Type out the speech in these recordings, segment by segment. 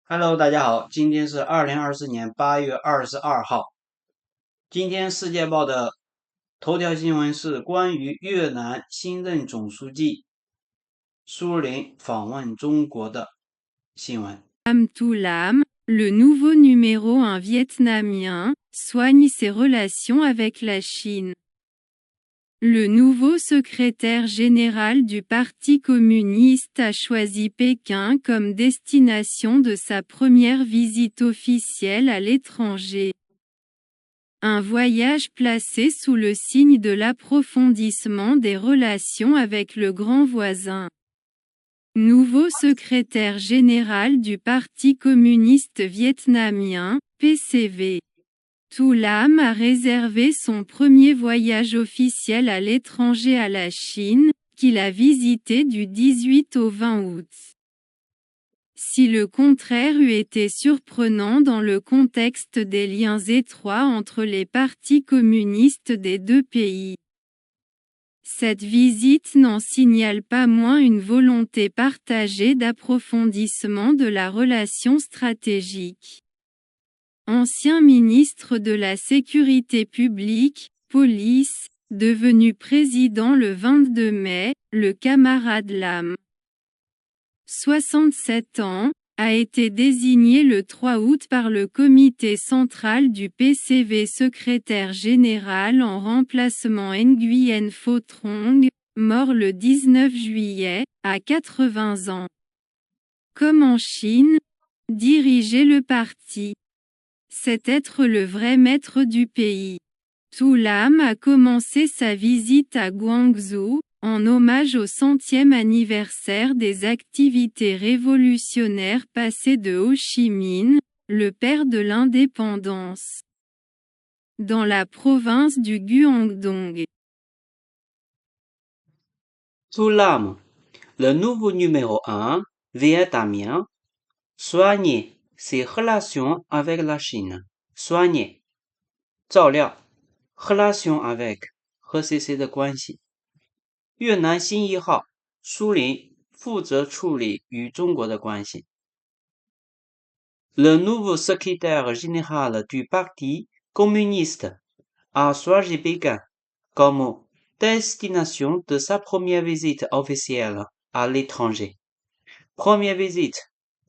Hello，大家好，今天是2024年8月22号。今天《世界报》的头条新闻是关于越南新任总书记舒林访问中国的新闻。Toulam, le nouveau numéro 1 vietnamien, soigne ses relations avec la Chine. Le nouveau secrétaire général du Parti communiste a choisi Pékin comme destination de sa première visite officielle à l'étranger. Un voyage placé sous le signe de l'approfondissement des relations avec le grand voisin. Nouveau secrétaire général du Parti communiste vietnamien, PCV. Toulam a réservé son premier voyage officiel à l'étranger à la Chine, qu'il a visité du 18 au 20 août. Si le contraire eût été surprenant dans le contexte des liens étroits entre les partis communistes des deux pays. Cette visite n'en signale pas moins une volonté partagée d'approfondissement de la relation stratégique. Ancien ministre de la Sécurité publique, police, devenu président le 22 mai, le camarade Lam, 67 ans, a été désigné le 3 août par le comité central du PCV secrétaire général en remplacement Nguyen Pho Trong, mort le 19 juillet, à 80 ans. Comme en Chine, diriger le parti, c'est être le vrai maître du pays. Toulam a commencé sa visite à Guangzhou, en hommage au 100e anniversaire des activités révolutionnaires passées de Ho Chi Minh, le père de l'indépendance, dans la province du Guangdong. Toulam, le nouveau numéro 1 vietnamien, soigner ses relations avec la Chine. Soigner, 照料 relation avec 和谁谁的关系。越南新一号舒林负责处理与中国的关系。Le nouveau secrétaire général du Parti communiste a choisi Pékin comme destination de sa première visite officielle à l'étranger. Première visite,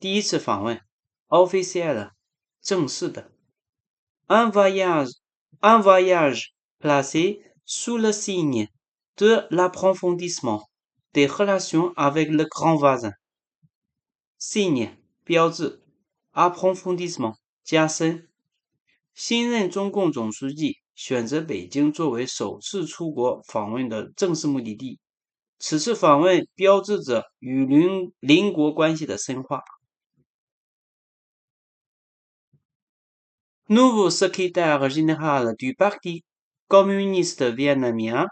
第一次访问 officielle, 正式的。Un voyage placé sous le signe de l'approfondissement des relations avec le grand voisin. Signe 标志 approfondissement 加深。新任中共总书记选择北京作为首次出国访问的正式目的地。此次访问标志着与邻国关系的深化。Nouveau secrétaire général du Parti communiste vietnamien,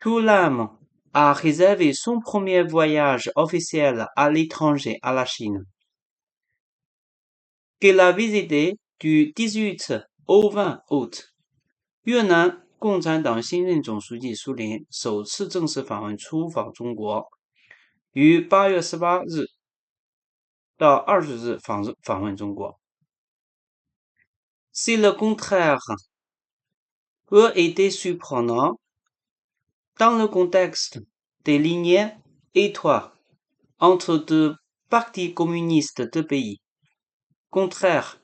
Toulam a réservé son premier voyage officiel à l'étranger à la Chine, qu'il a visité du 18 au 20 août. 越南共产党新任总书记舒林首次正式访问出访中国，于8月18日到20日访问中国。Si le contraire eût été surprenant dans le contexte des liens étroits entre deux partis communistes de pays. Contraire,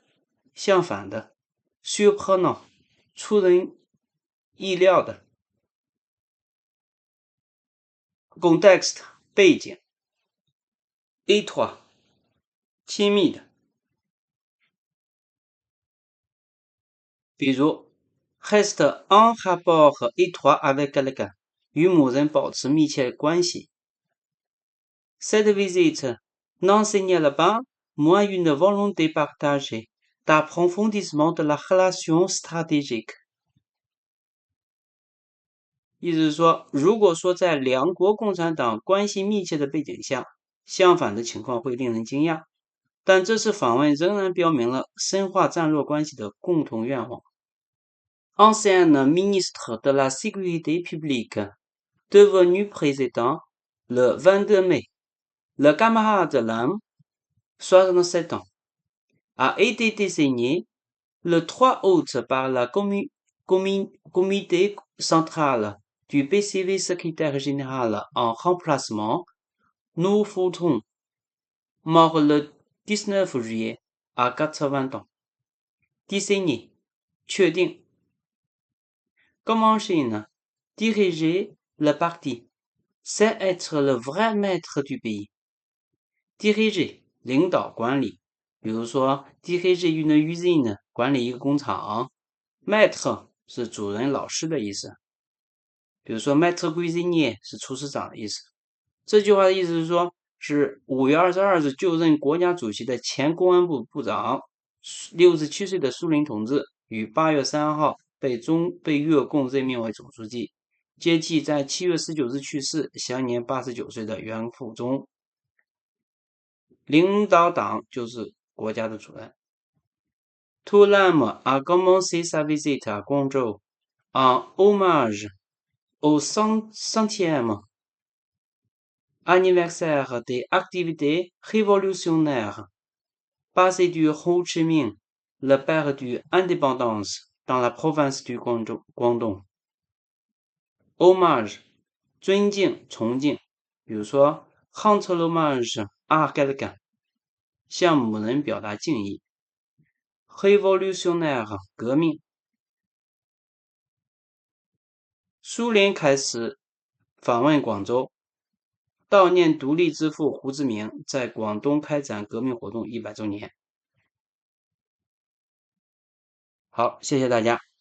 相反的 surprenant, 出人意料的 contexte, 背景 étroit, 亲密的比如 reste en rapport étroit avec quelqu'un, 与某人保持密切关系。Cette visite n'en signale pas moins une volonté partagée d'approfondissement de la relation stratégique. 意思是说，如果说在两国共产党关系密切的背景下，相反的情况会令人惊讶，但这次访问仍然标明了深化战略关系的共同愿望。Ancien ministre de la Sécurité publique, devenu président le 22 mai, le camarade Lam 67 ans, a été désigné le 3 août par la comité central du PCV secrétaire général en remplacement Nou Fouton, mort le 19 juillet à 80 ans. Désigné, 确定。Commencer呢 diriger le parti, c'est être le vrai maître du pays. Diriger 领导管理，比如说 diriger une usine 管理一个工厂 ，maître 是主人老师的意思，比如说 maître cuisinier 是厨师长的意思。这句话的意思是说，是5月22日就任国家主席的前公安部部长67岁的苏林同志，于8月3号被越共任命为总书记，接替在7月19日去世、享年89岁的袁富忠。领导党就是国家的主人。Toulam a commencé sa visite à Guangzhou en hommage au 100e anniversaire des activités révolutionnaires passées du Ho Chi Minh, le père de l'indépendance, dans la province du Guangdong. Hommage 尊敬崇敬，比如说 rendre l'hommage à quelqu'un 向某人表达敬意。Révolutionnaire 革命。苏联开始访问广州，悼念独立之父胡志明在广东开展革命活动100周年。好，谢谢大家。